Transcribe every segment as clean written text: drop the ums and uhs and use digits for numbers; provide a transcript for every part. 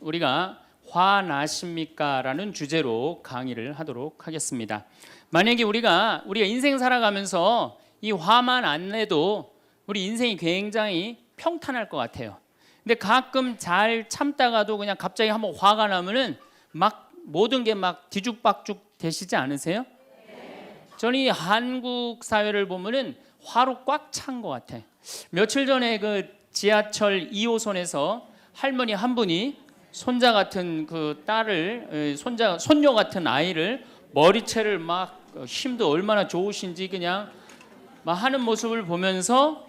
우리가 화나십니까? 라는 주제로 강의를 하도록 하겠습니다. 만약에 우리가 인생 살아가면서 이 화만 안 내도 우리 인생이 굉장히 평탄할 것 같아요. 근데 가끔 잘 참다가도 그냥 갑자기 한번 화가 나면은 막 모든 게 막 뒤죽박죽 되시지 않으세요? 저는 이 한국 사회를 보면은 화로 꽉 찬 것 같아. 며칠 전에 그 지하철 2호선에서 할머니 한 분이 손자 같은 그 딸을 손녀 같은 아이를 머리채를 막 힘도 얼마나 좋으신지 그냥 막 하는 모습을 보면서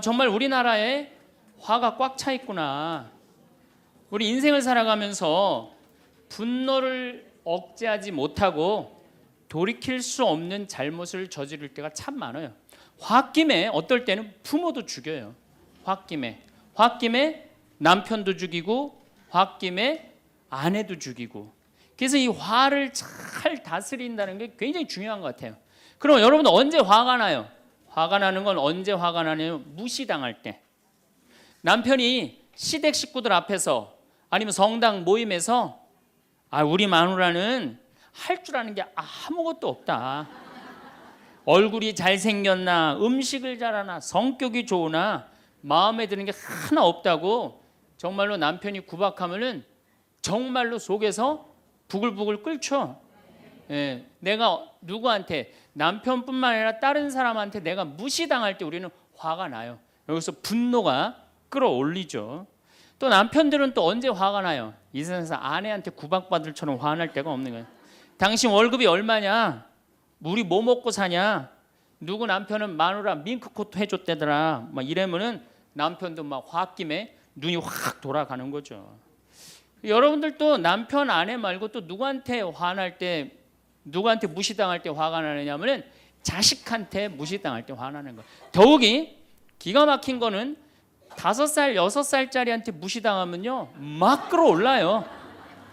정말 우리나라에 화가 꽉 차 있구나. 우리 인생을 살아가면서 분노를 억제하지 못하고 돌이킬 수 없는 잘못을 저지를 때가 참 많아요. 홧김에 어떨 때는 부모도 죽여요. 홧김에 남편도 죽이고 홧김에 아내도 죽이고. 그래서 이 화를 잘 다스린다는 게 굉장히 중요한 것 같아요. 그럼 여러분도 언제 화가 나요? 화가 나는 건 언제 화가 나냐면 무시당할 때. 남편이 시댁 식구들 앞에서 아니면 성당 모임에서 우리 마누라는 할 줄 아는 게 아무것도 없다. 얼굴이 잘생겼나, 음식을 잘하나, 성격이 좋으나 마음에 드는 게 하나 없다고 정말로 남편이 구박하면은 정말로 속에서 부글부글 끓죠. 내가 누구한테, 남편뿐만 아니라 다른 사람한테 내가 무시당할 때 우리는 화가 나요. 여기서 분노가 끌어올리죠. 또 남편들은 또 언제 화가 나요? 이 세상에서 아내한테 구박받을처럼 화날 때가 없는 거예요. 당신 월급이 얼마냐? 우리 뭐 먹고 사냐? 누구 남편은 마누라 밍크코트 해줬대더라. 막 이러면은 남편도 막 홧김에 눈이 확 돌아가는 거죠. 여러분들도 남편 아내 말고 또 누구한테 화날 때, 누구한테 무시당할 때 화가 나느냐면은 자식한테 무시당할 때 화나는 거예요. 더욱이 기가 막힌 거는 5살, 6살짜리한테 무시당하면요 막 끌어올라요.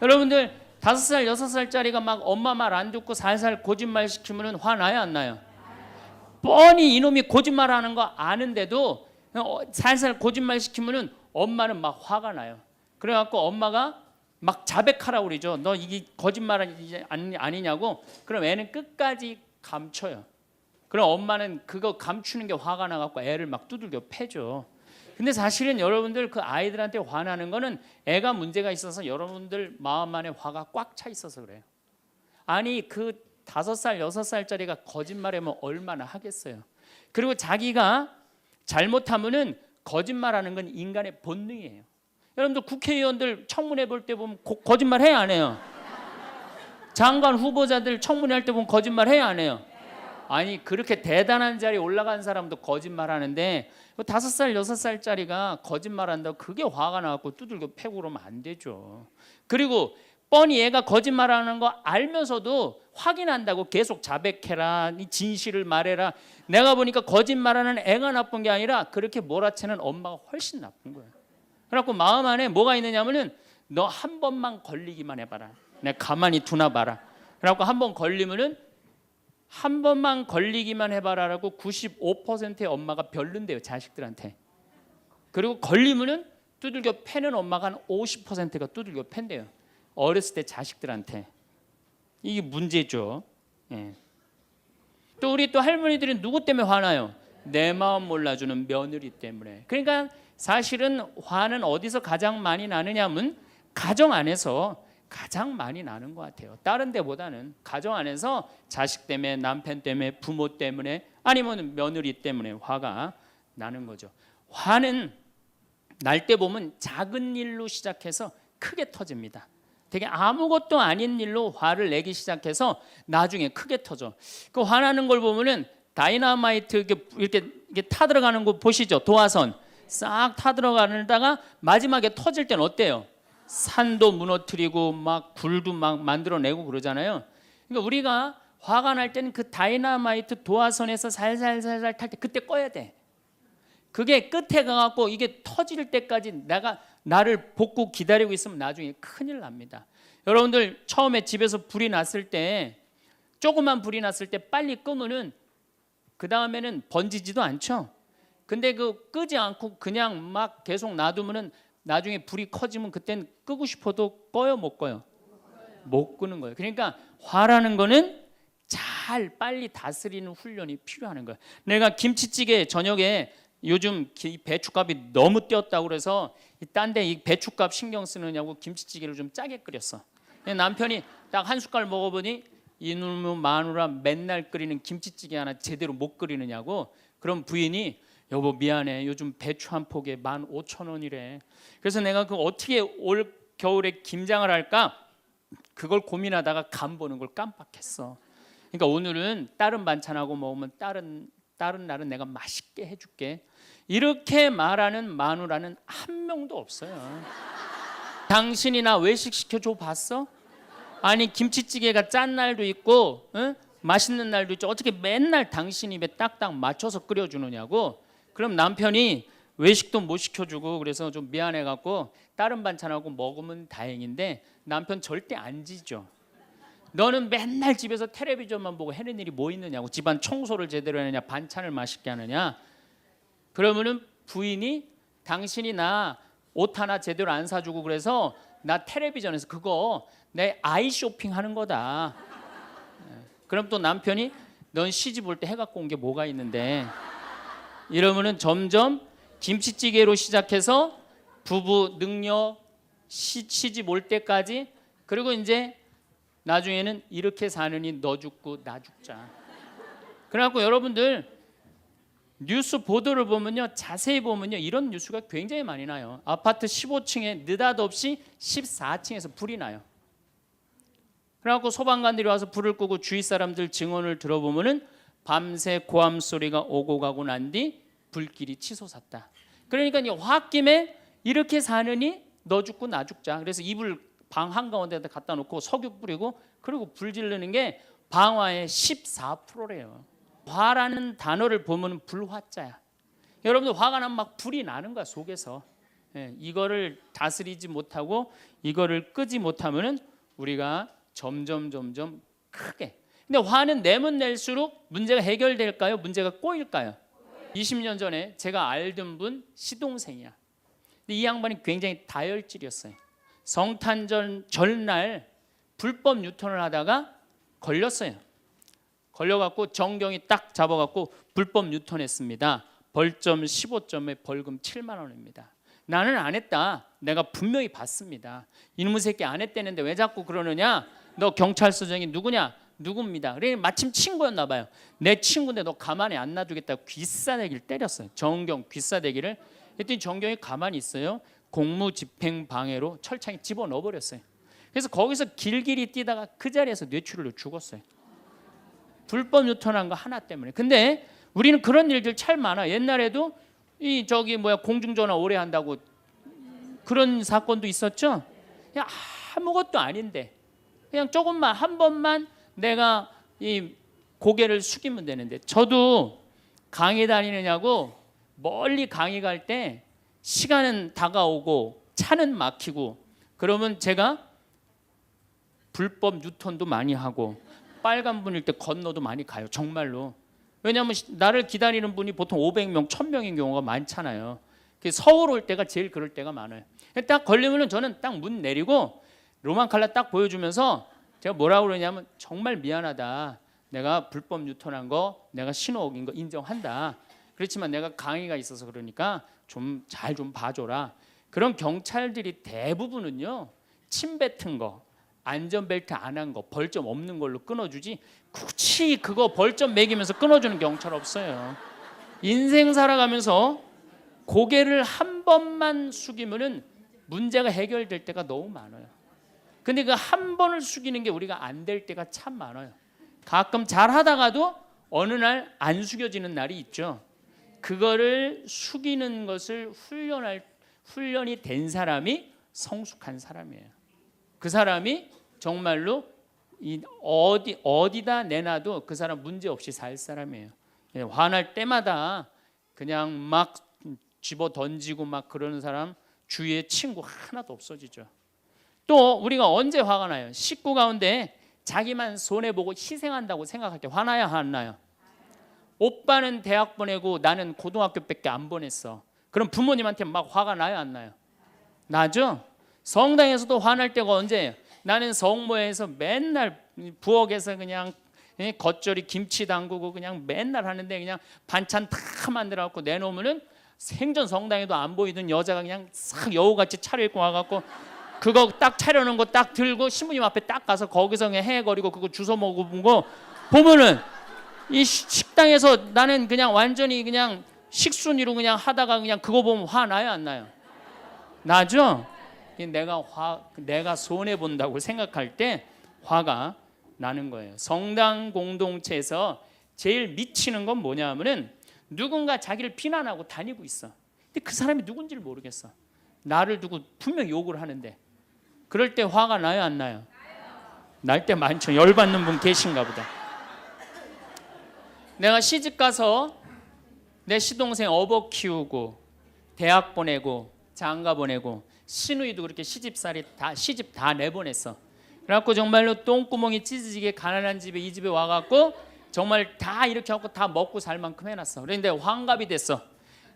여러분들 5살, 6살짜리가 막 엄마 말 안 듣고 살살 거짓말 시키면 화나요, 안 나요? 뻔히 이놈이 거짓말하는 거 아는데도 살살 거짓말 시키면 엄마는 막 화가 나요. 그래갖고 엄마가 막 자백하라고 그러죠. 너 이게 거짓말 아니냐고. 그럼 애는 끝까지 감춰요. 그럼 엄마는 그거 감추는 게 화가 나갖고 애를 막 두들겨 패죠. 근데 사실은 여러분들 그 아이들한테 화나는 거는 애가 문제가 있어서 여러분들 마음 안에 화가 꽉 차 있어서 그래요. 아니 그 5살, 6살짜리가 거짓말하면 얼마나 하겠어요. 그리고 자기가 잘못하면은 거짓말하는 건 인간의 본능이에요. 여러분들 국회의원들 청문회 볼 때 보면 거짓말 해야 안 해요? 장관 후보자들 청문회 할 때 보면 거짓말 해야 안 해요? 아니 그렇게 대단한 자리에 올라간 사람도 거짓말하는데 5살, 6살짜리가 거짓말한다고 그게 화가 나갖고 두들겨 패고 그러면 안 되죠. 그리고 뻔히 얘가 거짓말하는 거 알면서도 확인한다고 계속 자백해라, 진실을 말해라. 내가 보니까 거짓말하는 애가 나쁜 게 아니라 그렇게 몰아치는 엄마가 훨씬 나쁜 거예요. 그래갖고 마음 안에 뭐가 있느냐면은 너 한 번만 걸리기만 해봐라. 내가 가만히 두나 봐라. 그래갖고 한 번 걸리면은 한 번만 걸리기만 해봐라라고 95%의 엄마가 별론데요, 자식들한테. 그리고 걸리면은 두들겨 패는 엄마가 한 50%가 두들겨 팬대요. 어렸을 때 자식들한테. 이게 문제죠. 또 우리 또 할머니들은 누구 때문에 화나요? 내 마음 몰라주는 며느리 때문에. 그러니까 사실은 화는 어디서 가장 많이 나느냐면 가정 안에서 가장 많이 나는 것 같아요. 다른 데보다는 가정 안에서 자식 때문에, 남편 때문에, 부모 때문에, 아니면 며느리 때문에 화가 나는 거죠. 화는 날 때 보면 작은 일로 시작해서 크게 터집니다. 되게 아무것도 아닌 일로 화를 내기 시작해서 나중에 크게 터져. 그 화나는 걸 보면은 다이너마이트 이렇게 타들어가는 거 보시죠? 도화선 싹 타들어가다가 마지막에 터질 때는 어때요? 산도 무너뜨리고 막 굴도 막 만들어내고 그러잖아요. 그러니까 우리가 화가 날 때는 그 다이너마이트 도화선에서 살살살살 탈 때 그때 꺼야 돼. 그게 끝에 가갖고 이게 터질 때까지 나를 복구 기다리고 있으면 나중에 큰일 납니다. 여러분들 처음에 집에서 불이 났을 때, 조그만 불이 났을 때 빨리 끄면은 그 다음에는 번지지도 않죠. 근데 그 끄지 않고 그냥 막 계속 놔두면은 나중에 불이 커지면 그땐 끄고 싶어도 꺼요, 못 꺼요? 못 끄는 거예요. 그러니까 화라는 거는 잘 빨리 다스리는 훈련이 필요한 거예요. 내가 김치찌개 저녁에 요즘 배추값이 너무 뛰었다고 그래서 딴 데 이 배추값 신경 쓰느냐고 김치찌개를 좀 짜게 끓였어. 남편이 딱 한 숟갈 먹어보니 이놈의 마누라 맨날 끓이는 김치찌개 하나 제대로 못 끓이느냐고. 그럼 부인이 여보 미안해 요즘 배추 한 폭에 15,000원이래. 그래서 내가 그 어떻게 올 겨울에 김장을 할까 그걸 고민하다가 간 보는 걸 깜빡했어. 그러니까 오늘은 다른 반찬하고 먹으면 다른 날은 내가 맛있게 해줄게. 이렇게 말하는 마누라는 한 명도 없어요. 당신이 나 외식 시켜줘 봤어? 아니 김치찌개가 짠 날도 있고 맛있는 날도 있죠. 어떻게 맨날 당신 입에 딱딱 맞춰서 끓여주느냐고. 그럼 남편이 외식도 못 시켜주고 그래서 좀 미안해갖고 다른 반찬하고 먹으면 다행인데 남편 절대 안 지죠. 너는 맨날 집에서 텔레비전만 보고 해는 일이 뭐 있느냐고. 집안 청소를 제대로 하느냐 반찬을 맛있게 하느냐. 그러면은 부인이 당신이 나 옷 하나 제대로 안 사주고 그래서 나 텔레비전에서 그거 내 아이 쇼핑하는 거다. 그럼 또 남편이 넌 시집 올 때 해갖고 온 게 뭐가 있는데. 이러면은 점점 김치찌개로 시작해서 부부 능력 시집 올 때까지, 그리고 이제 나중에는 이렇게 사느니 너 죽고 나 죽자. 그래갖고 여러분들 뉴스 보도를 보면요, 자세히 보면요, 이런 뉴스가 굉장히 많이 나요. 아파트 15층에 느닷없이 14층에서 불이 나요. 그래갖고 소방관들이 와서 불을 끄고 주위 사람들 증언을 들어보면은 밤새 고함 소리가 오고 가고 난 뒤 불길이 치솟았다. 그러니까 이 홧김에 이렇게 사느니 너 죽고 나 죽자. 그래서 이불 방 한가운데다 갖다 놓고 석유 뿌리고 그리고 불 지르는 게 방화의 14%래요. 화라는 단어를 보면 불화자야. 여러분들 화가 나면 막 불이 나는 거야 속에서. 이거를 다스리지 못하고 이거를 끄지 못하면은 우리가 점점 크게. 근데 화는 내면 낼수록 문제가 해결될까요? 문제가 꼬일까요? 20년 전에 제가 알던 분 시동생이야. 근데 이 양반이 굉장히 다혈질이었어요. 성탄절 전날 불법 유턴을 하다가 걸렸어요. 걸려갖고 정경이 딱 잡아갖고 불법 유턴했습니다. 벌점 15점에 벌금 7만 원입니다. 나는 안 했다. 내가 분명히 봤습니다. 이놈의 새끼 안 했다는데 왜 자꾸 그러느냐? 너 경찰서장이 누구냐? 누굽니다. 그래 마침 친구였나 봐요. 내 친구인데 너 가만히 안 놔두겠다고 귀싸대기를 때렸어요. 정경 귀싸대기를. 했더니 정경이 가만히 있어요. 공무집행방해로 철창에 집어넣어 버렸어요. 그래서 거기서 길길이 뛰다가 그 자리에서 뇌출혈로 죽었어요. 불법 유턴한 거 하나 때문에. 근데 우리는 그런 일들 참 많아. 옛날에도 이 공중전화 오래 한다고 그런 사건도 있었죠. 그냥 아무것도 아닌데 그냥 조금만 한 번만 내가 이 고개를 숙이면 되는데. 저도 강의 다니느냐고 멀리 강의 갈 때 시간은 다가오고 차는 막히고 그러면 제가 불법 유턴도 많이 하고 빨간불일 때 건너도 많이 가요. 정말로. 왜냐하면 나를 기다리는 분이 보통 500명, 1000명인 경우가 많잖아요. 서울 올 때가 제일 그럴 때가 많아요. 딱 걸리면은 저는 딱 문 내리고 로만 칼라 딱 보여주면서 제가 뭐라고 그러냐면 정말 미안하다. 내가 불법 유턴한 거 내가 신호 어긴 거 인정한다. 그렇지만 내가 강의가 있어서 그러니까 좀 잘 좀 봐줘라. 그런 경찰들이 대부분은요 침 뱉은 거, 안전벨트 안 한 거, 벌점 없는 걸로 끊어주지 굳이 그거 벌점 매기면서 끊어주는 경찰 없어요. 인생 살아가면서 고개를 한 번만 숙이면은 문제가 해결될 때가 너무 많아요. 근데 그 한 번을 숙이는 게 우리가 안 될 때가 참 많아요. 가끔 잘 하다가도 어느 날 안 숙여지는 날이 있죠. 그거를 숙이는 것을 훈련이 된 사람이 성숙한 사람이에요. 그 사람이 정말로 어디다 내놔도 그 사람 문제 없이 살 사람이에요. 화날 때마다 그냥 막 집어 던지고 막 그러는 사람 주위에 친구 하나도 없어지죠. 또 우리가 언제 화가 나요? 식구 가운데 자기만 손해보고 희생한다고 생각할 때 화나요? 안 나요? 오빠는 대학 보내고 나는 고등학교밖에 안 보냈어. 그럼 부모님한테 막 화가 나요? 안 나요? 나죠? 성당에서도 화날 때가 언제예요? 나는 성모에서 맨날 부엌에서 그냥 겉절이 김치 담그고 그냥 맨날 하는데 그냥 반찬 다 만들어갖고 내놓으면은 생전 성당에도 안 보이던 여자가 그냥 싹 여우같이 차려입고 와갖고 그거 딱 차려놓은 거 딱 들고 신부님 앞에 딱 가서 거기서 그냥 헤거리고 그거 주워 먹은 거 보면은 이 식당에서 나는 그냥 완전히 그냥 식순이로 그냥 하다가 그냥 그거 보면 화 나요 안 나요? 나죠? 내가 손해 본다고 생각할 때 화가 나는 거예요. 성당 공동체에서 제일 미치는 건 뭐냐면은 누군가 자기를 비난하고 다니고 있어. 근데 그 사람이 누군지를 모르겠어. 나를 두고 분명 욕을 하는데 그럴 때 화가 나요 안 나요? 날 때 많죠. 열받는 분 계신가 보다. 내가 시집 가서 내 시동생 어버 키우고 대학 보내고 장가 보내고 시누이도 그렇게 시집 다 내보냈어. 그래갖고 정말로 똥구멍이 찢어지게 가난한 집에 이 집에 와갖고 정말 다 이렇게 하고 다 먹고 살 만큼 해놨어. 그런데 환갑이 됐어.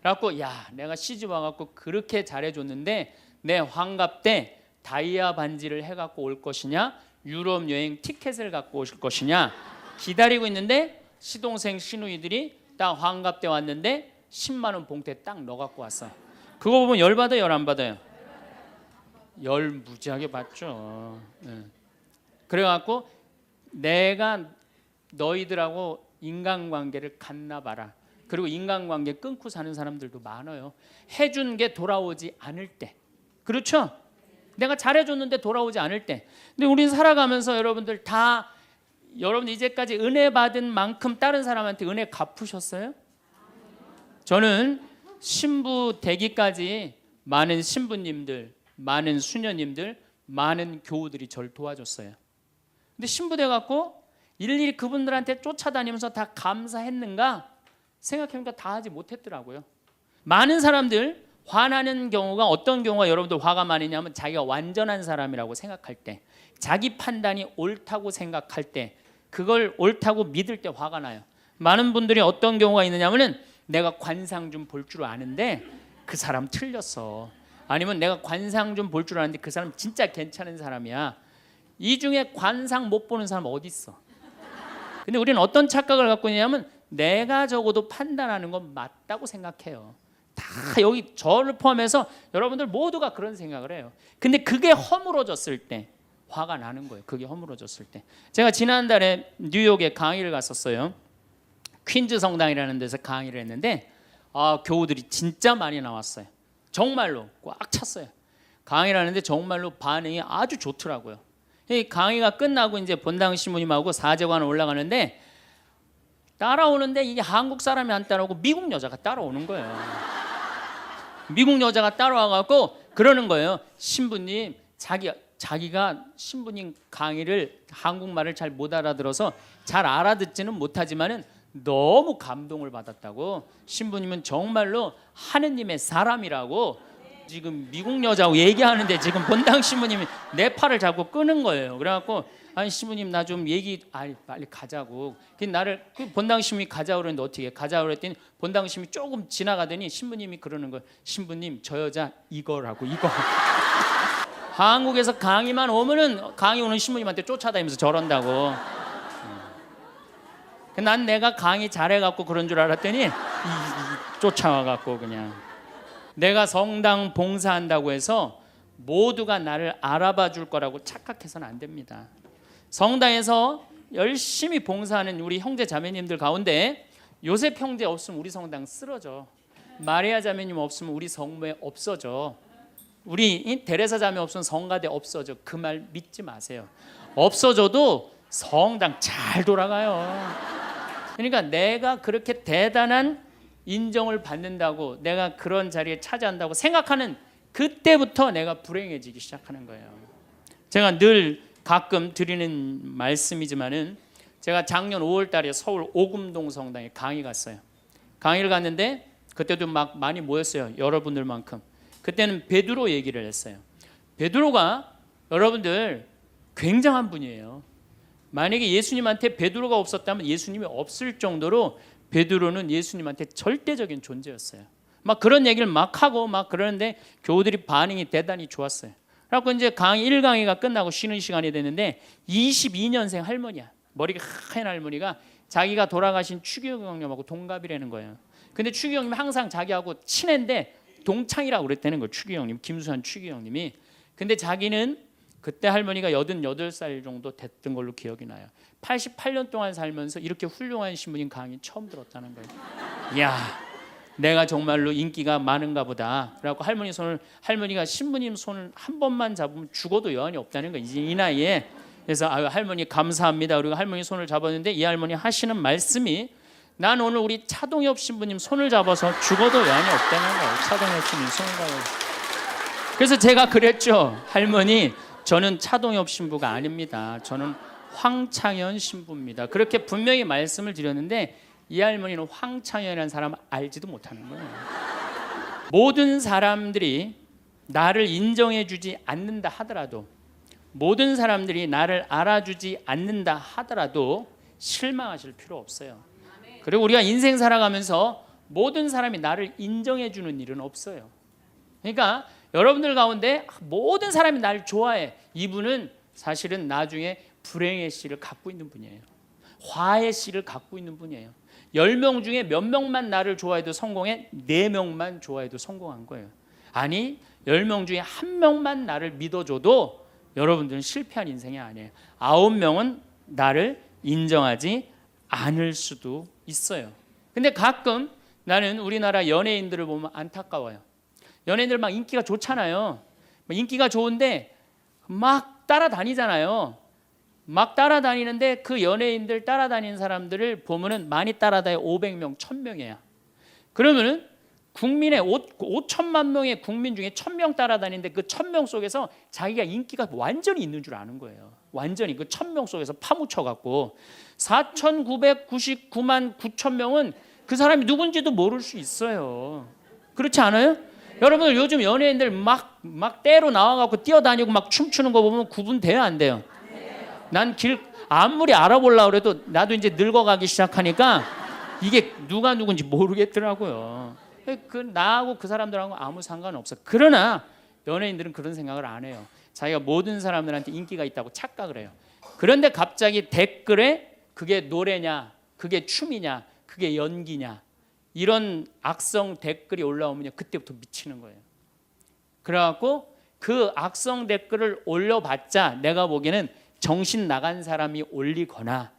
그래갖고 야 내가 시집 와갖고 그렇게 잘해줬는데 내 환갑 때 다이아 반지를 해갖고 올 것이냐 유럽 여행 티켓을 갖고 오실 것이냐 기다리고 있는데 시동생 시누이들이 딱 환갑 때 왔는데 10만 원 봉투에 딱 넣어갖고 왔어. 그거 보면 열 받아요 열 안 받아요? 열 무지하게 받죠. 그래갖고 내가 너희들하고 인간관계를 갖나 봐라. 그리고 인간관계 끊고 사는 사람들도 많아요. 해준 게 돌아오지 않을 때. 그렇죠? 내가 잘해줬는데 돌아오지 않을 때. 근데 우리는 살아가면서 여러분들 이제까지 은혜 받은 만큼 다른 사람한테 은혜 갚으셨어요? 저는 신부 되기까지 많은 신부님들, 많은 수녀님들, 많은 교우들이 저를 도와줬어요. 근데 신부 돼갖고 일일이 그분들한테 쫓아다니면서 다 감사했는가? 생각해보니까 다 하지 못했더라고요. 많은 사람들 화나는 경우가 어떤 경우가 여러분들 화가 많으냐면 자기가 완전한 사람이라고 생각할 때, 자기 판단이 옳다고 생각할 때, 그걸 옳다고 믿을 때 화가 나요. 많은 분들이 어떤 경우가 있느냐면은 내가 관상 좀 볼 줄 아는데 그 사람 틀렸어. 아니면 내가 관상 좀 볼 줄 아는데 그 사람 진짜 괜찮은 사람이야. 이 중에 관상 못 보는 사람 어디 있어? 근데 우리는 어떤 착각을 갖고 있냐면 내가 적어도 판단하는 건 맞다고 생각해요. 다 여기 저를 포함해서 여러분들 모두가 그런 생각을 해요. 근데 그게 허물어졌을 때 화가 나는 거예요. 그게 허물어졌을 때. 제가 지난달에 뉴욕에 강의를 갔었어요. 퀸즈 성당이라는 데서 강의를 했는데 교우들이 진짜 많이 나왔어요. 정말로 꽉 찼어요. 강의를 하는데 정말로 반응이 아주 좋더라고요. 이 강의가 끝나고 이제 본당 신부님하고 사제관 올라가는데 따라오는데 이게 한국 사람이 안 따라오고 미국 여자가 따라오는 거예요. 미국 여자가 따라와갖고 그러는 거예요. 신부님 자기가 신부님 강의를 한국말을 잘 못 알아들어서 잘 알아듣지는 못하지만은 너무 감동을 받았다고. 신부님은 정말로 하느님의 사람이라고 지금 미국 여자하고 얘기하는데 지금 본당 신부님이 내 팔을 잡고 끄는 거예요. 그래갖고 아니 신부님 나 좀 빨리 가자고. 나를 본당 신부님이 가자고 그랬는데 어떻게 가자고 그랬더니 본당 신부님이 조금 지나가더니 신부님이 그러는 거예요. 신부님 저 여자 이거라고 이거. 한국에서 강의만 오면은 강의 오는 신부님한테 쫓아다니면서 저런다고. 난 내가 강의 잘해갖고 그런 줄 알았더니 쫓아와갖고 그냥. 내가 성당 봉사한다고 해서 모두가 나를 알아봐 줄 거라고 착각해서는 안 됩니다. 성당에서 열심히 봉사하는 우리 형제 자매님들 가운데 요셉 형제 없으면 우리 성당 쓰러져. 마리아 자매님 없으면 우리 성모에 없어져. 우리 데레사 자매 없으면 성가대 없어져. 그 말 믿지 마세요. 없어져도 성당 잘 돌아가요. 그러니까 내가 그렇게 대단한 인정을 받는다고 내가 그런 자리에 차지한다고 생각하는 그때부터 내가 불행해지기 시작하는 거예요. 제가 늘 가끔 드리는 말씀이지만은 제가 작년 5월 달에 서울 오금동 성당에 강의 갔어요. 강의를 갔는데 그때도 막 많이 모였어요. 여러분들만큼. 그때는 베드로 얘기를 했어요. 베드로가 여러분들 굉장한 분이에요. 만약에 예수님한테 베드로가 없었다면 예수님이 없을 정도로 베드로는 예수님한테 절대적인 존재였어요. 막 그런 얘기를 막 하고 막 그러는데 교우들이 반응이 대단히 좋았어요. 그래갖고 이제 강의 1강의가 끝나고 쉬는 시간이 됐는데 22년생 할머니야. 머리가 하얀 할머니가 자기가 돌아가신 추기경 형님하고 동갑이라는 거예요. 근데 추기경 형님 항상 자기하고 친한데 동창이라고 그랬다는 거예요. 추기경 형님, 김수환 추기경 형님이. 근데 자기는 그때 할머니가 88살 정도 됐던 걸로 기억이 나요. 88년 동안 살면서 이렇게 훌륭한 신부님 강의 처음 들었다는 거예요. 이야, 내가 정말로 인기가 많은가 보다. 그래갖고 할머니가 신부님 손을 한 번만 잡으면 죽어도 여한이 없다는 거예요. 이제 이 나이에. 그래서 아유, 할머니 감사합니다. 그리고 할머니 손을 잡았는데 이 할머니 하시는 말씀이 난 오늘 우리 차동엽 신부님 손을 잡아서 죽어도 여한이 없다는 거예요. 차동엽 신부님 손을 잡아서. 그래서 제가 그랬죠. 할머니, 저는 차동엽 신부가 아닙니다. 저는 황창현 신부입니다. 그렇게 분명히 말씀을 드렸는데 이 할머니는 황창현이라는 사람 알지도 못하는 거예요. 모든 사람들이 나를 인정해 주지 않는다 하더라도, 모든 사람들이 나를 알아주지 않는다 하더라도 실망하실 필요 없어요. 그리고 우리가 인생 살아가면서 모든 사람이 나를 인정해 주는 일은 없어요. 그러니까 여러분들 가운데 모든 사람이 나를 좋아해. 이분은 사실은 나중에 불행의 씨를 갖고 있는 분이에요. 화의 씨를 갖고 있는 분이에요. 10명 중에 몇 명만 나를 좋아해도 성공해? 4명만 좋아해도 성공한 거예요. 아니, 10명 중에 1명만 나를 믿어줘도 여러분들은 실패한 인생이 아니에요. 9명은 나를 인정하지 않을 수도 있어요. 근데 가끔 나는 우리나라 연예인들을 보면 안타까워요. 연예인들 막 인기가 좋잖아요. 인기가 좋은데 막 따라다니잖아요. 막 따라다니는데 그 연예인들 따라다니는 사람들을 보면은 많이 따라다녀 500명, 1000명이야. 그러면은 국민의 5천만 명의 국민 중에 1000명 따라다니는데 그 1000명 속에서 자기가 인기가 완전히 있는 줄 아는 거예요. 완전히 그 1000명 속에서 파묻혀 갖고 4999만 9천명은 그 사람이 누군지도 모를 수 있어요. 그렇지 않아요? 여러분들 요즘 연예인들 막 때로 나와갖고 뛰어다니고 막 춤추는 거 보면 구분돼요, 안 돼요? 난 아무리 알아보려고 해도 나도 이제 늙어가기 시작하니까 이게 누가 누군지 모르겠더라고요. 나하고 그 사람들하고 아무 상관없어. 그러나 연예인들은 그런 생각을 안 해요. 자기가 모든 사람들한테 인기가 있다고 착각을 해요. 그런데 갑자기 댓글에 그게 노래냐, 그게 춤이냐, 그게 연기냐, 이런 악성 댓글이 올라오면 그때부터 미치는 거예요. 그래갖고 그 악성 댓글을 올려봤자 내가 보기에는 정신 나간 사람이 올리거나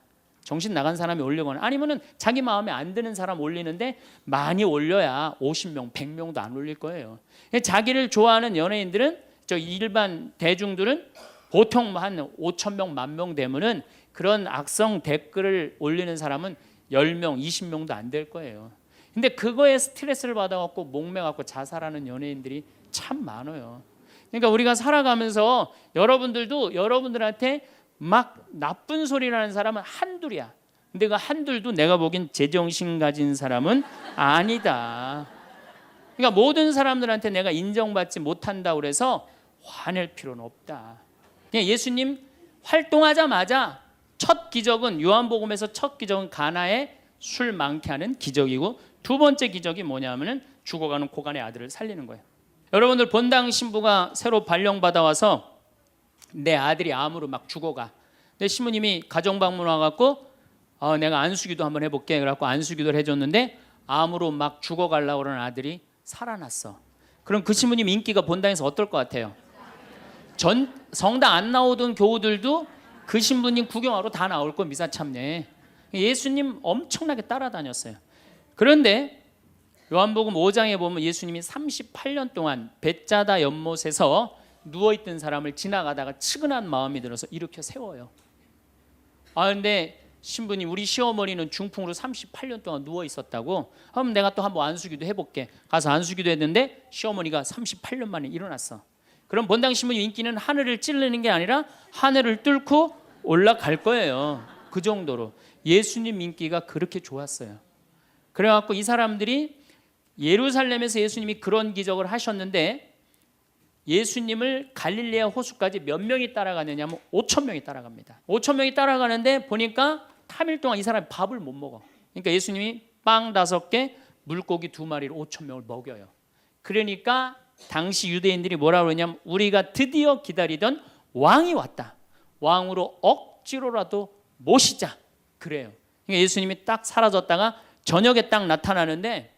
아니면은 자기 마음에 안 드는 사람 올리는데 많이 올려야 50명, 100명도 안 올릴 거예요. 자기를 좋아하는 연예인들은, 저 일반 대중들은 보통 한 5,000명, 10,000명 되면은 그런 악성 댓글을 올리는 사람은 10명, 20명도 안 될 거예요. 근데 그거에 스트레스를 받아갖고 목매갖고 자살하는 연예인들이 참 많아요. 그러니까 우리가 살아가면서 여러분들도 여러분들한테 막 나쁜 소리라는 사람은 한둘이야. 근데 그 한둘도 내가 보기엔 제정신 가진 사람은 아니다. 그러니까 모든 사람들한테 내가 인정받지 못한다고 그래서 화낼 필요는 없다. 그냥 예수님 활동하자마자 첫 기적은, 요한복음에서 첫 기적은 가나에 술 많게 하는 기적이고, 두 번째 기적이 뭐냐면은 죽어가는 고간의 아들을 살리는 거예요. 여러분들 본당 신부가 새로 발령받아 와서 내 아들이 암으로 막 죽어가. 근데 신부님이 가정 방문 와갖고 내가 안수기도 한번 해볼게. 그래갖고 안수기도를 해줬는데 암으로 막 죽어가려고 그러는 아들이 살아났어. 그럼 그 신부님 인기가 본당에서 어떨 것 같아요? 성당 안 나오던 교우들도 그 신부님 구경하러 다 나올 거, 미사 참례. 예수님 엄청나게 따라다녔어요. 그런데 요한복음 5장에 보면 예수님이 38년 동안 벳자다 연못에서 누워있던 사람을 지나가다가 측은한 마음이 들어서 일으켜 세워요. 근데 신부님, 우리 시어머니는 중풍으로 38년 동안 누워있었다고. 그럼 내가 또 한번 안수기도 해볼게. 가서 안수기도 했는데 시어머니가 38년 만에 일어났어. 그럼 본당 신부님 인기는 하늘을 찌르는 게 아니라 하늘을 뚫고 올라갈 거예요. 그 정도로 예수님 인기가 그렇게 좋았어요. 그래갖고 이 사람들이 예루살렘에서 예수님이 그런 기적을 하셨는데 예수님을 갈릴레아 호수까지 몇 명이 따라가느냐 하면 5,000명이 따라갑니다. 5,000명이 따라가는데 보니까 3일 동안 이 사람이 밥을 못 먹어. 그러니까 예수님이 빵 5개, 물고기 2마리로 5,000명을 먹여요. 그러니까 당시 유대인들이 뭐라고 그러냐면 우리가 드디어 기다리던 왕이 왔다. 왕으로 억지로라도 모시자. 그래요. 그러니까 예수님이 딱 사라졌다가 저녁에 딱 나타나는데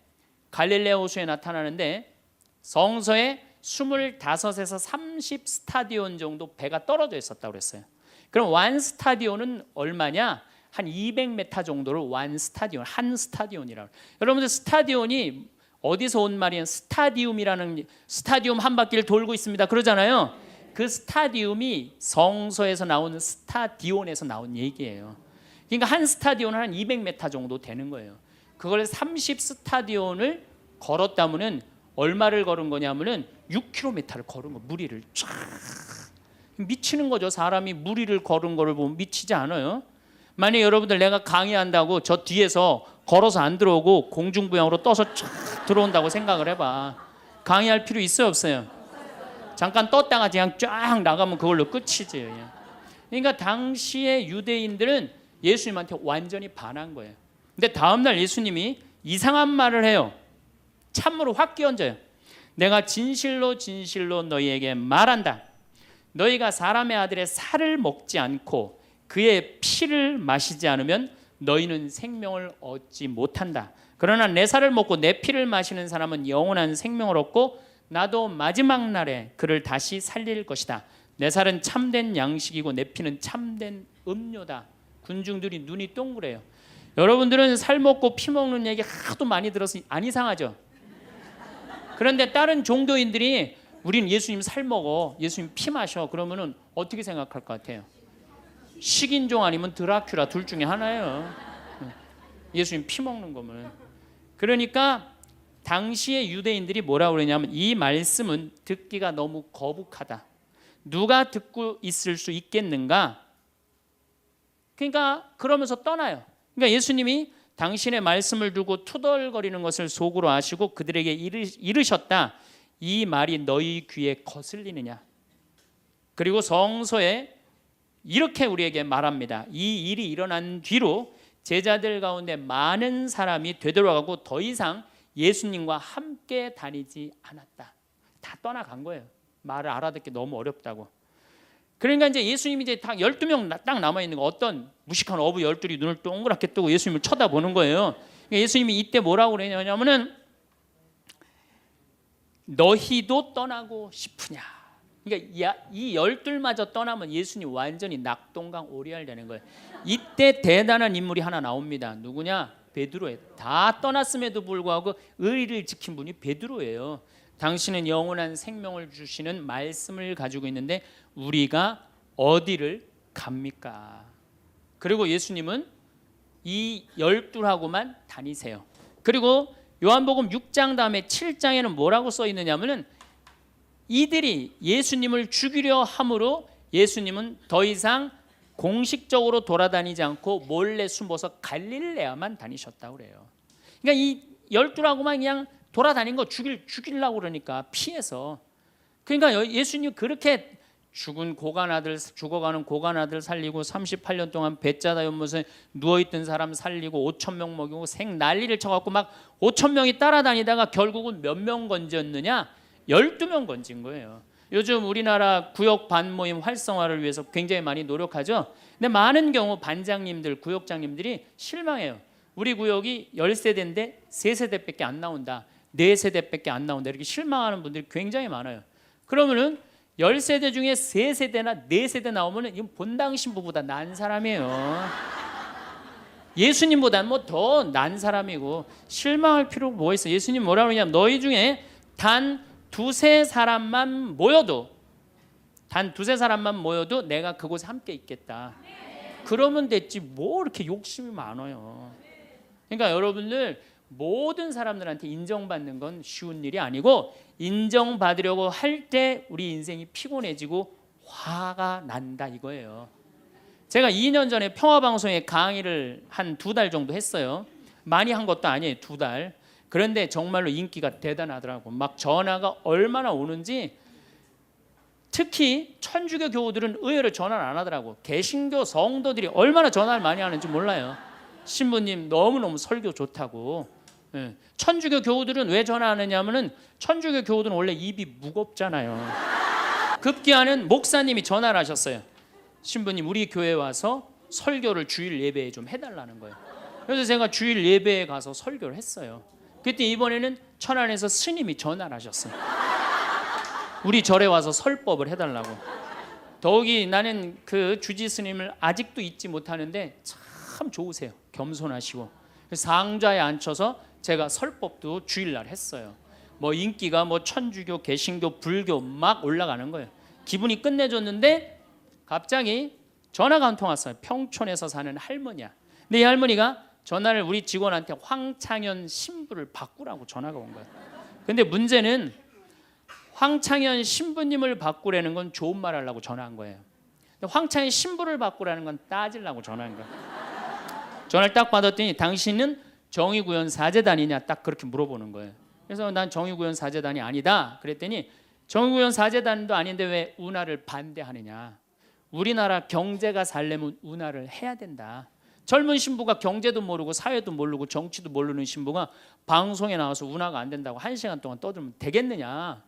갈릴레아 호수에 나타나는데 성서에 25에서 30 스타디온 정도 배가 떨어져 있었다고 그랬어요. 그럼 완 스타디온은 얼마냐? 한 200m 정도를 완 스타디온, 한 스타디온이라고. 여러분들 스타디온이 어디서 온 말이에요? 스타디움이라는 스타디움 한 바퀴를 돌고 있습니다. 그러잖아요. 그 스타디움이 성서에서 나오는 스타디온에서 나온 얘기예요. 그러니까 한 스타디온은 한 200m 정도 되는 거예요. 그걸 30 스타디온을 걸었다면은 얼마를 걸은 거냐면은 6km를 걸은 거, 무리를 쫙. 미치는 거죠. 사람이 무리를 걸은 거를 보면 미치지 않아요. 만약 여러분들 내가 강의한다고 저 뒤에서 걸어서 안 들어오고 공중부양으로 떠서 쫙 들어온다고 생각을 해봐. 강의할 필요 있어요, 없어요? 잠깐 떴다가 그냥 쫙 나가면 그걸로 끝이지. 그러니까 당시의 유대인들은 예수님한테 완전히 반한 거예요. 근데 다음날 예수님이 이상한 말을 해요. 참으로 확 끼얹어요. 내가 진실로 진실로 너희에게 말한다. 너희가 사람의 아들의 살을 먹지 않고 그의 피를 마시지 않으면 너희는 생명을 얻지 못한다. 그러나 내 살을 먹고 내 피를 마시는 사람은 영원한 생명을 얻고 나도 마지막 날에 그를 다시 살릴 것이다. 내 살은 참된 양식이고 내 피는 참된 음료다. 군중들이 눈이 동그래요. 여러분들은 살 먹고 피 먹는 얘기 하도 많이 들어서 안 이상하죠? 그런데 다른 종교인들이 우리는 예수님 살 먹어, 예수님 피 마셔 그러면은 어떻게 생각할 것 같아요? 식인종 아니면 드라큘라 둘 중에 하나예요. 예수님 피 먹는 거면. 그러니까 당시의 유대인들이 뭐라고 그러냐면 이 말씀은 듣기가 너무 거북하다. 누가 듣고 있을 수 있겠는가? 그러니까 그러면서 떠나요. 그러니까 예수님이 당신의 말씀을 두고 투덜거리는 것을 속으로 아시고 그들에게 이르셨다. 이 말이 너희 귀에 거슬리느냐? 그리고 성서에 이렇게 우리에게 말합니다. 이 일이 일어난 뒤로 제자들 가운데 많은 사람이 되돌아가고 더 이상 예수님과 함께 다니지 않았다. 다 떠나간 거예요. 말을 알아듣기 너무 어렵다고. 그러니까 이제 예수님이 이제 딱 12명 딱 남아 있는 거, 어떤 무식한 어부 12이 눈을 동그랗게 뜨고 예수님을 쳐다보는 거예요. 그러니까 예수님이 이때 뭐라고 그러냐면은 너희도 떠나고 싶으냐? 그러니까 이 12마저 떠나면 예수님 완전히 낙동강 오리알 되는 거예요. 이때 대단한 인물이 하나 나옵니다. 누구냐? 베드로예요. 다 떠났음에도 불구하고 의리를 지킨 분이 베드로예요. 당신은 영원한 생명을 주시는 말씀을 가지고 있는데 우리가 어디를 갑니까? 그리고 예수님은 이 12하고만 다니세요. 그리고 요한복음 6장 다음에 7장에는 뭐라고 써 있느냐면은 이들이 예수님을 죽이려 함으로 예수님은 더 이상 공식적으로 돌아다니지 않고 몰래 숨어서 갈릴레아만 다니셨다고 그래요. 그러니까 이 12하고만 그냥 돌아다닌 거 죽이려고 그러니까 피해서. 그러니까 예수님 그렇게 죽어가는 고간 아들 살리고 38년 동안 배짜다 연못에 누워있던 사람 살리고 5,000명 먹이고 생 난리를 쳐갖고 막 5,000명이 따라다니다가 결국은 몇 명 건졌느냐? 12명 건진 거예요. 요즘 우리나라 구역 반모임 활성화를 위해서 굉장히 많이 노력하죠. 근데 많은 경우 반장님들, 구역장님들이 실망해요. 우리 구역이 10세대인데 3세대밖에 안 나온다. 4세대밖에 안 나온다. 이렇게 실망하는 분들이 굉장히 많아요. 그러면은 10세대 중에 3세대나 4세대 나오면은 이건 본당 신부보다 난 사람이에요. 예수님보다는 뭐 더 난 사람이고 실망할 필요가 뭐 있어? 예수님 뭐라 그러냐면 너희 중에 단 두세 사람만 모여도 내가 그곳에 함께 있겠다. 그러면 됐지 뭐 이렇게 욕심이 많아요. 그러니까 여러분들 모든 사람들한테 인정받는 건 쉬운 일이 아니고 인정받으려고 할 때 우리 인생이 피곤해지고 화가 난다 이거예요. 제가 2년 전에 평화방송에 강의를 한 2달 정도 했어요. 많이 한 것도 아니에요. 2달. 그런데 정말로 인기가 대단하더라고. 막 전화가 얼마나 오는지. 특히 천주교 교우들은 의외로 전화를 안 하더라고. 개신교 성도들이 얼마나 전화를 많이 하는지 몰라요. 신부님 너무너무 설교 좋다고. 예. 천주교 교우들은 왜 전화 안 하냐면은 천주교 교우들은 원래 입이 무겁잖아요. 급기야는 목사님이 전화를 하셨어요. 신부님 우리 교회 와서 설교를 주일 예배에 좀 해달라는 거예요. 그래서 제가 주일 예배에 가서 설교를 했어요. 그때 이번에는 천안에서 스님이 전화를 하셨어요. 우리 절에 와서 설법을 해달라고. 더욱이 나는 그 주지 스님을 아직도 잊지 못하는데 참 좋으세요. 겸손하시고. 상좌에 앉혀서 제가 설법도 주일날 했어요. 뭐 인기가 뭐 천주교, 개신교, 불교 막 올라가는 거예요. 기분이 끝내줬는데 갑자기 전화가 한 통 왔어요. 평촌에서 사는 할머니야. 근데 이 할머니가 전화를 우리 직원한테 황창현 신부를 바꾸라고 전화가 온 거예요. 근데 문제는 황창현 신부님을 바꾸라는 건 좋은 말 하려고 전화한 거예요. 근데 황창현 신부를 바꾸라는 건 따지려고 전화한 거예요. 전화를 딱 받았더니 당신은 정의구현 사제단이냐 딱 그렇게 물어보는 거예요. 그래서 난 정의구현 사제단이 아니다 그랬더니 정의구현 사제단도 아닌데 왜 운하를 반대하느냐. 우리나라 경제가 살려면 운하를 해야 된다. 젊은 신부가 경제도 모르고 사회도 모르고 정치도 모르는 신부가 방송에 나와서 운하가 안 된다고 1시간 동안 떠들면 되겠느냐.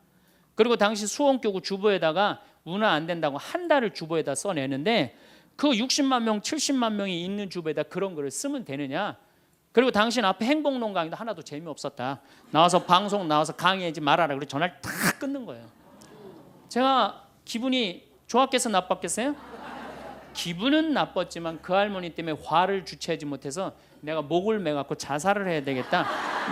그리고 당시 수원교구 주보에다가 운하 안 된다고 한 달을 주보에다 써내는데 그 60만 명 70만 명이 있는 주보에다 그런 글을 쓰면 되느냐. 그리고 당신 앞에 행복론 강의도 하나도 재미없었다. 나와서 방송 나와서 강의하지 말아라. 그래서 전화를 탁 끊는 거예요. 제가 기분이 좋았겠어 나빴겠어요? 기분은 나빴지만 그 할머니 때문에 화를 주체하지 못해서 내가 목을 매갖고 자살을 해야 되겠다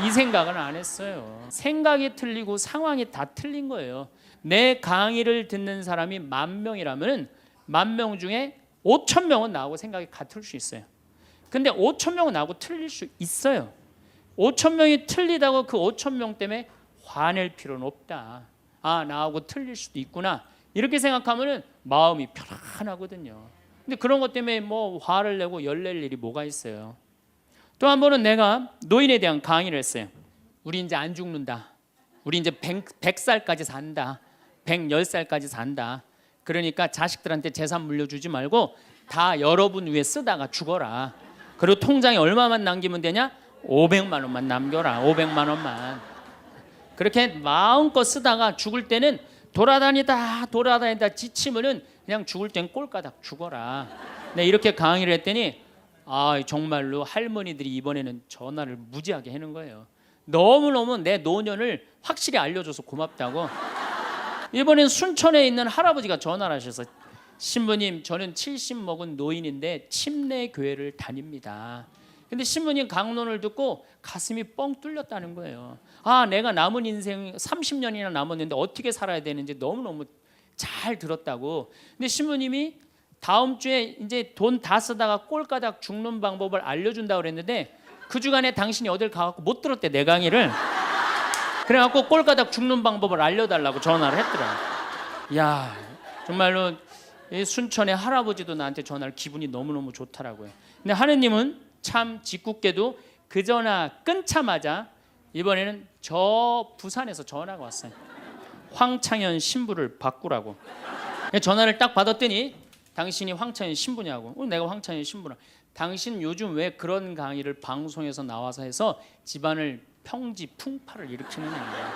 이 생각은 안 했어요. 생각이 틀리고 상황이 다 틀린 거예요. 내 강의를 듣는 사람이 10,000명이라면 10,000명 중에 5,000명은 나하고 생각이 같을 수 있어요. 근데 5,000명은 나하고 틀릴 수 있어요. 5,000명이 틀리다고 그 5,000명 때문에 화낼 필요는 없다. 아, 나하고 틀릴 수도 있구나. 이렇게 생각하면 마음이 편안하거든요. 근데 그런 것 때문에 뭐 화를 내고 열낼 일이 뭐가 있어요. 또 한 번은 내가 노인에 대한 강의를 했어요. 우리 이제 안 죽는다. 우리 이제 100살까지 산다. 110살까지 산다. 그러니까 자식들한테 재산 물려주지 말고 다 여러분 위에 쓰다가 죽어라. 그리고 통장에 얼마만 남기면 되냐? 500만 원만 남겨라. 500만 원만. 그렇게 마음껏 쓰다가 죽을 때는 돌아다니다 지치면은 그냥 죽을 땐 꼴까닥 죽어라. 네, 이렇게 강의를 했더니 정말로 할머니들이 이번에는 전화를 무지하게 하는 거예요. 너무너무 내 노년을 확실히 알려줘서 고맙다고. 이번엔 순천에 있는 할아버지가 전화를 하셔서 신부님 저는 70 먹은 노인인데 침례 교회를 다닙니다. 근데 신부님 강론을 듣고 가슴이 뻥 뚫렸다는 거예요. 내가 남은 인생 30년이나 남았는데 어떻게 살아야 되는지 너무너무 잘 들었다고. 근데 신부님이 다음 주에 이제 돈 다 쓰다가 꼴까닥 죽는 방법을 알려준다고 그랬는데 그 주간에 당신이 어딜 가갖고 못 들었대 내 강의를. 그래갖고 꼴까닥 죽는 방법을 알려달라고 전화를 했더라. 야 정말로 이 순천의 할아버지도 나한테 전화를 기분이 너무너무 좋더라고요. 근데 하느님은 참 짓궂게도 그 전화 끊자마자 이번에는 저 부산에서 전화가 왔어요. 황창현 신부를 바꾸라고. 전화를 딱 받았더니 당신이 황창현 신부냐고. 내가 황창현 신부라. 당신 요즘 왜 그런 강의를 방송에서 나와서 해서 집안을 평지 풍파를 일으키느냐.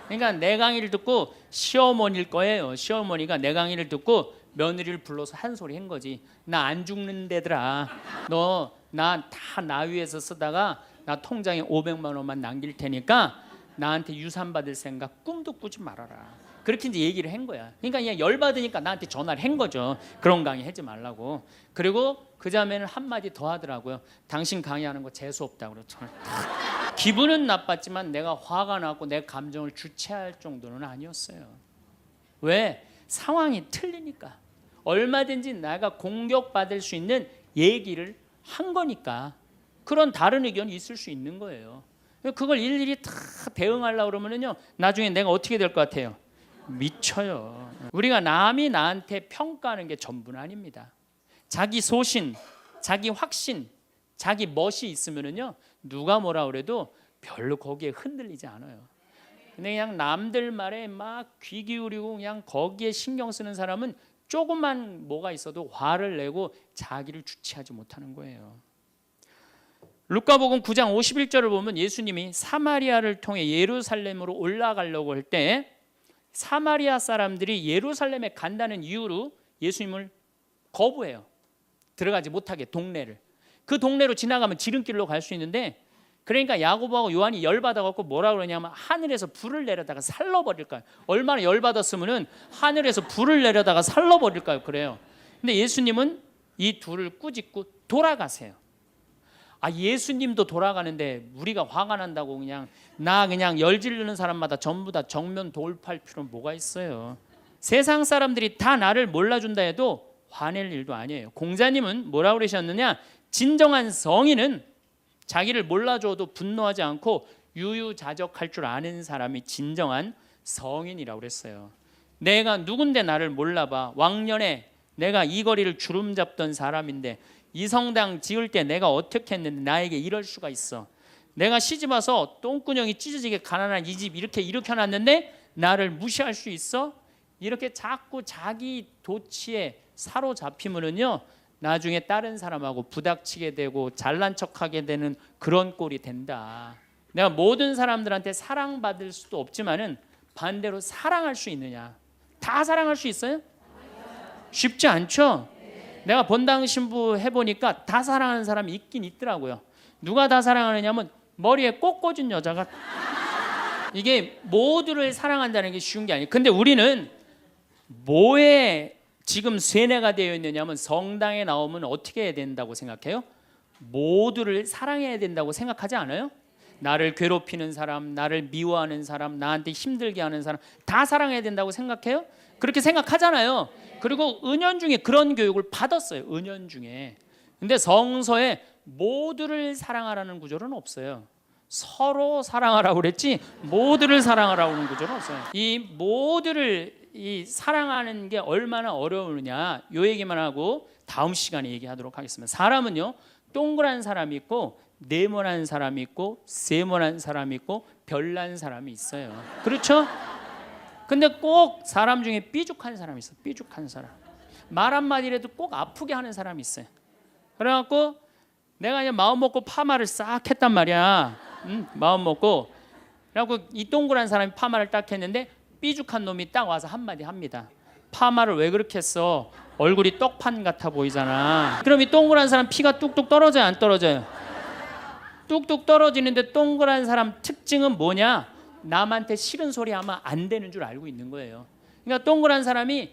그러니까 내 강의를 듣고 시어머니일 거예요. 시어머니가 내 강의를 듣고 며느리를 불러서 한 소리 한 거지. 나 안 죽는데더라. 너 나 다 나 위에서 쓰다가 나 통장에 500만 원만 남길 테니까 나한테 유산 받을 생각 꿈도 꾸지 말아라. 그렇게 이제 얘기를 한 거야. 그러니까 그냥 열받으니까 나한테 전화를 한 거죠. 그런 강의 하지 말라고. 그리고 그 자매는 한마디 더 하더라고요. 당신 강의하는 거 재수 없다고. 기분은 나빴지만 내가 화가 나고 내 감정을 주체할 정도는 아니었어요. 왜? 상황이 틀리니까. 얼마든지 내가 공격받을 수 있는 얘기를 한 거니까. 그런 다른 의견이 있을 수 있는 거예요. 그걸 일일이 다 대응하려고 그러면요 나중에 내가 어떻게 될 것 같아요? 미쳐요. 우리가 남이 나한테 평가하는 게 전부는 아닙니다. 자기 소신, 자기 확신, 자기 멋이 있으면요 누가 뭐라 그래도 별로 거기에 흔들리지 않아요. 근데 그냥 남들 말에 막 귀 기울이고 그냥 거기에 신경 쓰는 사람은 조금만 뭐가 있어도 화를 내고 자기를 주체하지 못하는 거예요. 루카복음 9장 51절을 보면 예수님이 사마리아를 통해 예루살렘으로 올라가려고 할 때 사마리아 사람들이 예루살렘에 간다는 이유로 예수님을 거부해요. 들어가지 못하게 동네를. 그 동네로 지나가면 지름길로 갈 수 있는데, 그러니까 야고보하고 요한이 열받아갖고 뭐라 그러냐면 하늘에서 불을 내려다가 살러버릴까요? 얼마나 열받았으면 하늘에서 불을 내려다가 살러버릴까요? 그래요. 근데 예수님은 이 둘을 꾸짖고 돌아가세요. 예수님도 돌아가는데 우리가 화가 난다고 그냥 열 지르는 사람마다 전부 다 정면 돌파할 필요는 뭐가 있어요? 세상 사람들이 다 나를 몰라준다 해도 화낼 일도 아니에요. 공자님은 뭐라고 그러셨느냐? 진정한 성인은 자기를 몰라줘도 분노하지 않고 유유자적할 줄 아는 사람이 진정한 성인이라고 그랬어요. 내가 누군데 나를 몰라봐. 왕년에 내가 이 거리를 주름 잡던 사람인데 이 성당 지을 때 내가 어떻게 했는데 나에게 이럴 수가 있어. 내가 시집와서 똥구녕이 찢어지게 가난한 이 집 이렇게 일으켜놨는데 나를 무시할 수 있어? 이렇게 자꾸 자기 도취에 사로잡히면은요, 나중에 다른 사람하고 부닥치게 되고 잘난 척하게 되는 그런 꼴이 된다. 내가 모든 사람들한테 사랑받을 수도 없지만은 반대로 사랑할 수 있느냐? 다 사랑할 수 있어요? 쉽지 않죠? 내가 본당 신부 해보니까 다 사랑하는 사람이 있긴 있더라고요. 누가 다 사랑하느냐면 머리에 꽃 꽂은 여자가. 이게 모두를 사랑한다는 게 쉬운 게 아니에요. 근데 우리는 뭐에 지금 쇠뇌가 되어 있느냐면 성당에 나오면 어떻게 해야 된다고 생각해요? 모두를 사랑해야 된다고 생각하지 않아요? 나를 괴롭히는 사람, 나를 미워하는 사람, 나한테 힘들게 하는 사람 다 사랑해야 된다고 생각해요? 그렇게 생각하잖아요. 그리고 은연중에 그런 교육을 받았어요. 은연중에. 근데 성서에 모두를 사랑하라는 구절은 없어요. 서로 사랑하라고 그랬지 모두를 사랑하라고 하는 구절은 없어요. 이 모두를 사랑하는 게 얼마나 어려우냐, 요 얘기만 하고 다음 시간에 얘기하도록 하겠습니다. 사람은요, 동그란 사람이 있고 네모난 사람이 있고 세모난 사람이 있고 별난 사람이 있어요. 그렇죠? 근데 꼭 사람 중에 삐죽한 사람이 있어요. 삐죽한 사람. 말 한마디라도 꼭 아프게 하는 사람이 있어요. 그래갖고 내가 그냥 마음 먹고 파마를 싹 했단 말이야. 마음 먹고. 그래갖고 이 동그란 사람이 파마를 딱 했는데 삐죽한 놈이 딱 와서 한마디 합니다. 파마를 왜 그렇게 했어? 얼굴이 떡판 같아 보이잖아. 그럼 이 동그란 사람 피가 뚝뚝 떨어져요, 안 떨어져요? 뚝뚝 떨어지는데 동그란 사람 특징은 뭐냐? 남한테 싫은 소리 하면 안 되는 줄 알고 있는 거예요. 그러니까 동그란 사람이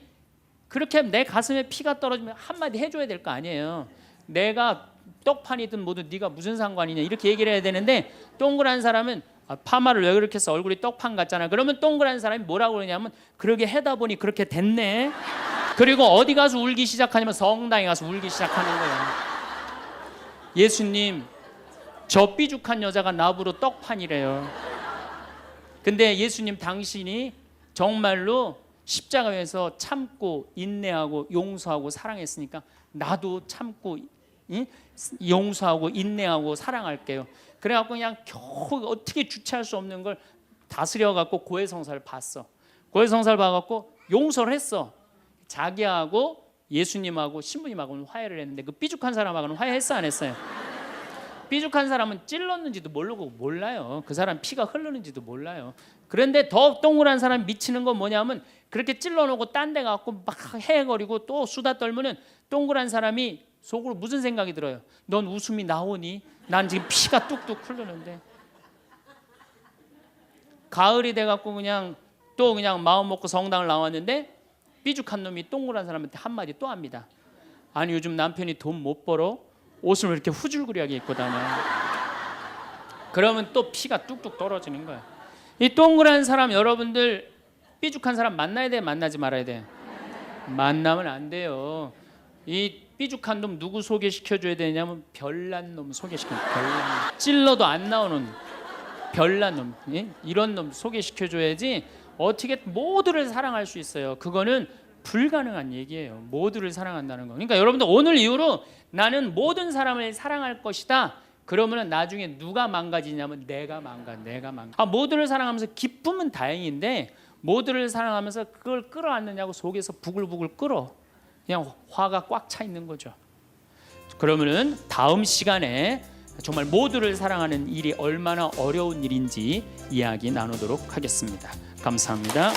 그렇게 내 가슴에 피가 떨어지면 한마디 해줘야 될 거 아니에요. 내가 떡판이든 뭐든 네가 무슨 상관이냐 이렇게 얘기를 해야 되는데, 동그란 사람은 파마를 왜 그렇게 해서 얼굴이 떡판 같잖아. 그러면 동그란 사람이 뭐라고 그러냐면 그러게 해다 보니 그렇게 됐네. 그리고 어디 가서 울기 시작하냐면 성당에 가서 울기 시작하는 거예요. 예수님, 저 삐죽한 여자가 나보러 떡판이래요. 근데 예수님 당신이 정말로 십자가에서 참고 인내하고 용서하고 사랑했으니까 나도 참고 용서하고 인내하고 사랑할게요. 그래갖고 그냥 겨우 어떻게 주체할 수 없는 걸 다스려갖고 고해성사를 봤어. 고해성사를 봐갖고 용서를 했어. 자기하고 예수님하고 신부님하고는 화해를 했는데 그 삐죽한 사람하고는 화해했어, 안 했어요? 삐죽한 사람은 찔렀는지도 모르고 몰라요. 그 사람 피가 흐르는지도 몰라요. 그런데 더 동그란 사람이 미치는 건 뭐냐면 그렇게 찔러놓고 딴 데 가고 막 헤헤거리고 또 수다 떨면은 동그란 사람이 속으로 무슨 생각이 들어요? 넌 웃음이 나오니? 난 지금 피가 뚝뚝 흐르는데. 가을이 돼갖고 그냥 마음 먹고 성당을 나왔는데 삐죽한 놈이 동그란 사람한테 한마디 또 합니다. 아니 요즘 남편이 돈 못 벌어? 옷을 왜 이렇게 후줄그리하게 입고 다녀? 그러면 또 피가 뚝뚝 떨어지는 거야. 이 동그란 사람, 여러분들 삐죽한 사람 만나야 돼, 만나지 말아야 돼? 만나면 안 돼요. 이 삐죽한 놈 누구 소개시켜줘야 되냐면 별난 놈 소개시켜줘. 별난 놈. 찔러도 안 나오는 별난 놈. 예? 이런 놈 소개시켜줘야지 어떻게 모두를 사랑할 수 있어요. 그거는 불가능한 얘기예요. 모두를 사랑한다는 거. 그러니까 여러분들 오늘 이후로 나는 모든 사람을 사랑할 것이다. 그러면 나중에 누가 망가지냐면 내가 망가. 모두를 사랑하면서 기쁨은 다행인데 모두를 사랑하면서 그걸 끌어안느냐고 속에서 부글부글 끓어. 그냥 화가 꽉 차 있는 거죠. 그러면은 다음 시간에 정말 모두를 사랑하는 일이 얼마나 어려운 일인지 이야기 나누도록 하겠습니다. 감사합니다.